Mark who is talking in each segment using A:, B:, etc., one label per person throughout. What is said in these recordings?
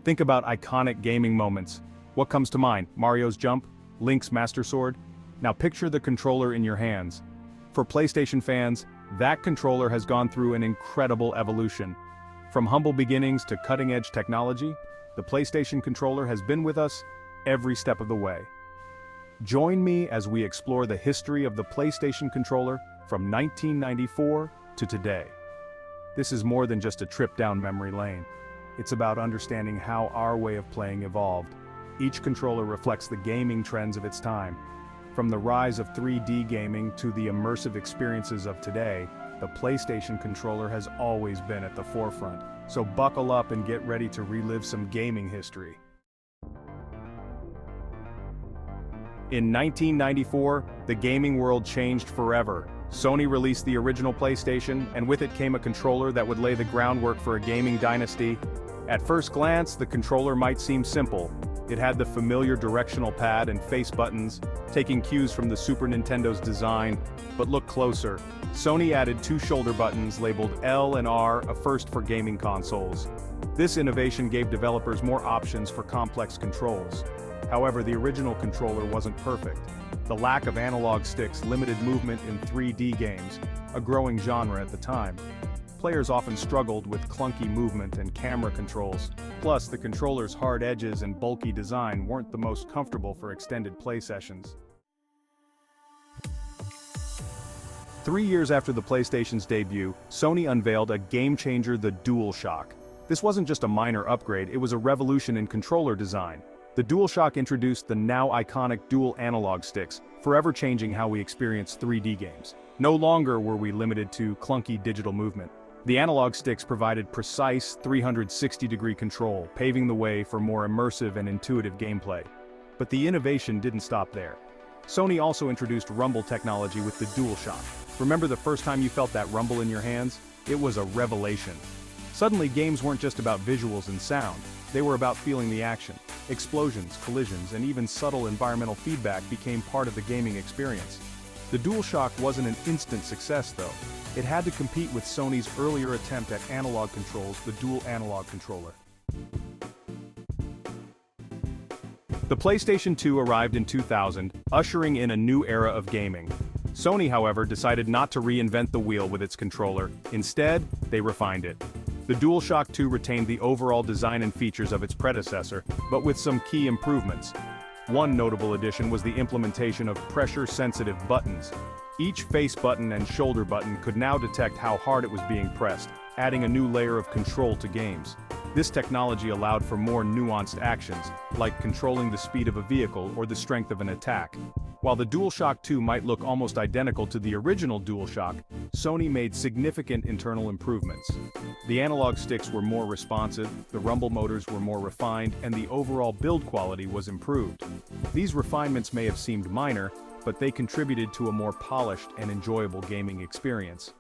A: Think about iconic gaming moments. What comes to mind? Mario's jump? Link's Master Sword? Now picture the controller in your hands. For PlayStation fans, that controller has gone through an incredible evolution. From humble beginnings to cutting-edge technology, the PlayStation controller has been with us every step of the way. Join me as we explore the history of the PlayStation controller from 1994 to today. This is more than just a trip down memory lane. It's about understanding how our way of playing evolved. Each controller reflects the gaming trends of its time. From the rise of 3D gaming to the immersive experiences of today, the PlayStation controller has always been at the forefront. So buckle up and get ready to relive some gaming history. In 1994, the gaming world changed forever. Sony released the original PlayStation, and with it came a controller that would lay the groundwork for a gaming dynasty. At first glance, the controller might seem simple. It had the familiar directional pad and face buttons, taking cues from the Super Nintendo's design. But look closer. Sony added two shoulder buttons labeled L and R, a first for gaming consoles. This innovation gave developers more options for complex controls. However, the original controller wasn't perfect. The lack of analog sticks limited movement in 3D games, a growing genre at the time. Players often struggled with clunky movement and camera controls. Plus, the controller's hard edges and bulky design weren't the most comfortable for extended play sessions. 3 years after the PlayStation's debut, Sony unveiled a game-changer, the DualShock. This wasn't just a minor upgrade, it was a revolution in controller design. The DualShock introduced the now iconic dual analog sticks, forever changing how we experience 3D games. No longer were we limited to clunky digital movement. The analog sticks provided precise 360-degree control, paving the way for more immersive and intuitive gameplay. But the innovation didn't stop there. Sony also introduced rumble technology with the DualShock. Remember the first time you felt that rumble in your hands? It was a revelation. Suddenly, games weren't just about visuals and sound. They were about feeling the action. Explosions, collisions, and even subtle environmental feedback became part of the gaming experience. The DualShock wasn't an instant success, though. It had to compete with Sony's earlier attempt at analog controls, the dual analog controller. The PlayStation 2 arrived in 2000, ushering in a new era of gaming. Sony, however, decided not to reinvent the wheel with its controller. Instead, they refined it. The DualShock 2 retained the overall design and features of its predecessor, but with some key improvements. One notable addition was the implementation of pressure-sensitive buttons. Each face button and shoulder button could now detect how hard it was being pressed, adding a new layer of control to games. This technology allowed for more nuanced actions, like controlling the speed of a vehicle or the strength of an attack. While the DualShock 2 might look almost identical to the original DualShock, Sony made significant internal improvements. The analog sticks were more responsive, the rumble motors were more refined, and the overall build quality was improved. These refinements may have seemed minor, but they contributed to a more polished and enjoyable gaming experience.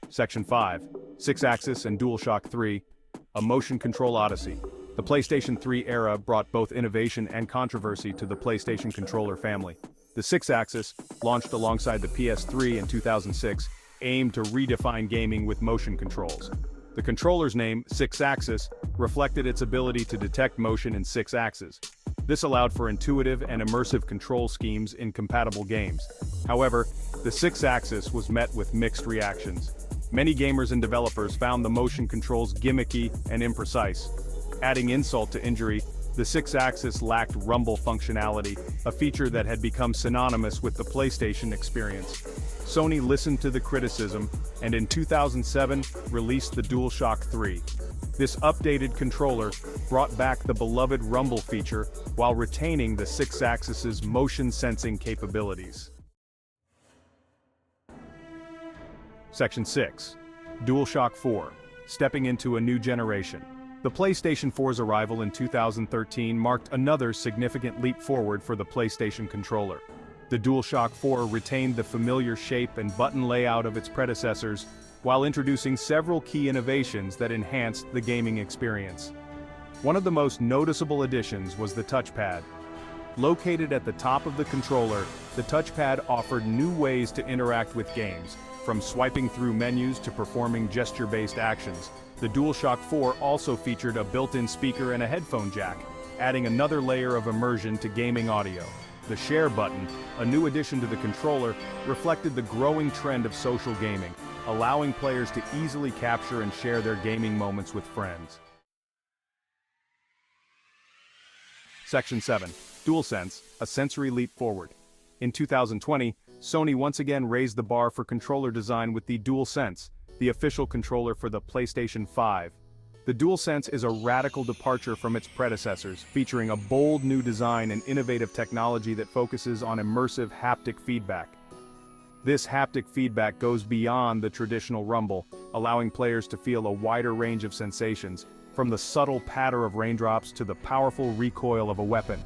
A: Section 5. 6-axis and DualShock 3, a motion control odyssey. The PlayStation 3 era brought both innovation and controversy to the PlayStation controller family. The 6-axis, launched alongside the PS3 in 2006, aimed to redefine gaming with motion controls. The controller's name, 6-axis, reflected its ability to detect motion in 6 axes. This allowed for intuitive and immersive control schemes in compatible games. However, the 6-axis was met with mixed reactions. Many gamers and developers found the motion controls gimmicky and imprecise. Adding insult to injury, the 6-axis lacked rumble functionality, a feature that had become synonymous with the PlayStation experience. Sony listened to the criticism, and in 2007, released the DualShock 3. This updated controller brought back the beloved rumble feature while retaining the 6-axis's motion-sensing capabilities. Section 6. DualShock 4. Stepping into a new generation. The PlayStation 4's arrival in 2013 marked another significant leap forward for the PlayStation controller. The DualShock 4 retained the familiar shape and button layout of its predecessors, while introducing several key innovations that enhanced the gaming experience. One of the most noticeable additions was the touchpad. Located at the top of the controller, the touchpad offered new ways to interact with games, from swiping through menus to performing gesture-based actions. The DualShock 4 also featured a built-in speaker and a headphone jack, adding another layer of immersion to gaming audio. The Share button, a new addition to the controller, reflected the growing trend of social gaming, allowing players to easily capture and share their gaming moments with friends. Section 7. DualSense, a sensory leap forward. In 2020, Sony once again raised the bar for controller design with the DualSense, the official controller for the PlayStation 5. The DualSense is a radical departure from its predecessors, featuring a bold new design and innovative technology that focuses on immersive haptic feedback. This haptic feedback goes beyond the traditional rumble, allowing players to feel a wider range of sensations, from the subtle patter of raindrops to the powerful recoil of a weapon.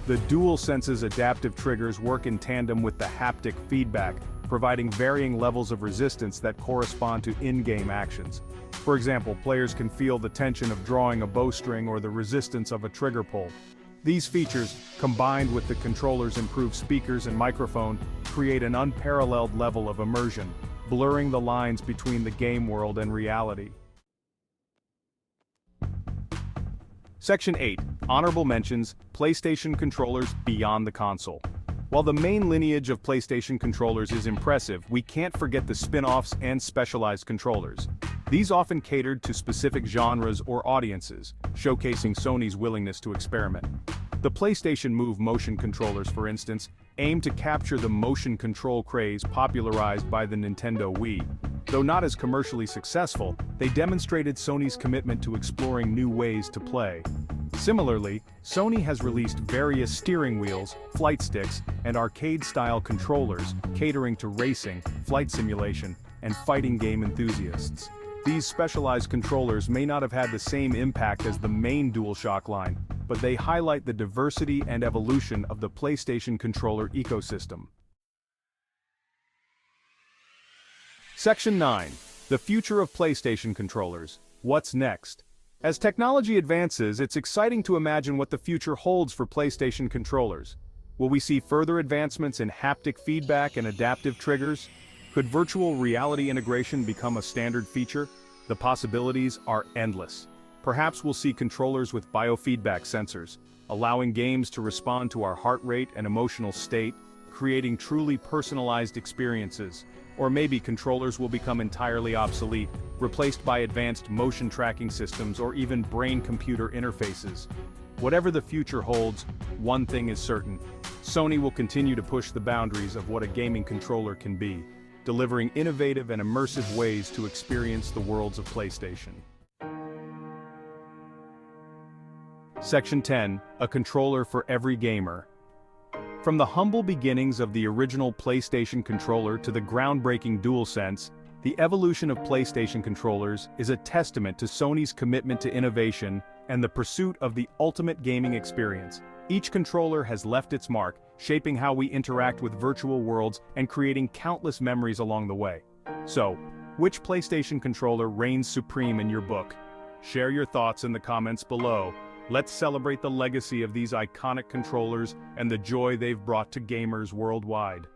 A: The DualSense's adaptive triggers work in tandem with the haptic feedback, providing varying levels of resistance that correspond to in-game actions. For example, players can feel the tension of drawing a bowstring or the resistance of a trigger pull. These features, combined with the controller's improved speakers and microphone, create an unparalleled level of immersion, blurring the lines between the game world and reality. Section 8. Honorable mentions, PlayStation controllers beyond the console. While the main lineage of PlayStation controllers is impressive, we can't forget the spin-offs and specialized controllers. These often catered to specific genres or audiences, showcasing Sony's willingness to experiment. The PlayStation Move motion controllers, for instance, aim to capture the motion control craze popularized by the Nintendo Wii. Though not as commercially successful, they demonstrated Sony's commitment to exploring new ways to play. Similarly, Sony has released various steering wheels, flight sticks, and arcade-style controllers, catering to racing, flight simulation, and fighting game enthusiasts. These specialized controllers may not have had the same impact as the main DualShock line, but they highlight the diversity and evolution of the PlayStation controller ecosystem. Section 9. The future of PlayStation controllers. What's next? As technology advances, it's exciting to imagine what the future holds for PlayStation controllers. Will we see further advancements in haptic feedback and adaptive triggers? Could virtual reality integration become a standard feature? The possibilities are endless. Perhaps we'll see controllers with biofeedback sensors, allowing games to respond to our heart rate and emotional state, creating truly personalized experiences. Or maybe controllers will become entirely obsolete, replaced by advanced motion tracking systems or even brain-computer interfaces. Whatever the future holds, one thing is certain: Sony will continue to push the boundaries of what a gaming controller can be, delivering innovative and immersive ways to experience the worlds of PlayStation. Section 10. A controller for every gamer. From the humble beginnings of the original PlayStation controller to the groundbreaking DualSense, the evolution of PlayStation controllers is a testament to Sony's commitment to innovation and the pursuit of the ultimate gaming experience. Each controller has left its mark, shaping how we interact with virtual worlds and creating countless memories along the way. So, which PlayStation controller reigns supreme in your book? Share your thoughts in the comments below. Let's celebrate the legacy of these iconic controllers and the joy they've brought to gamers worldwide.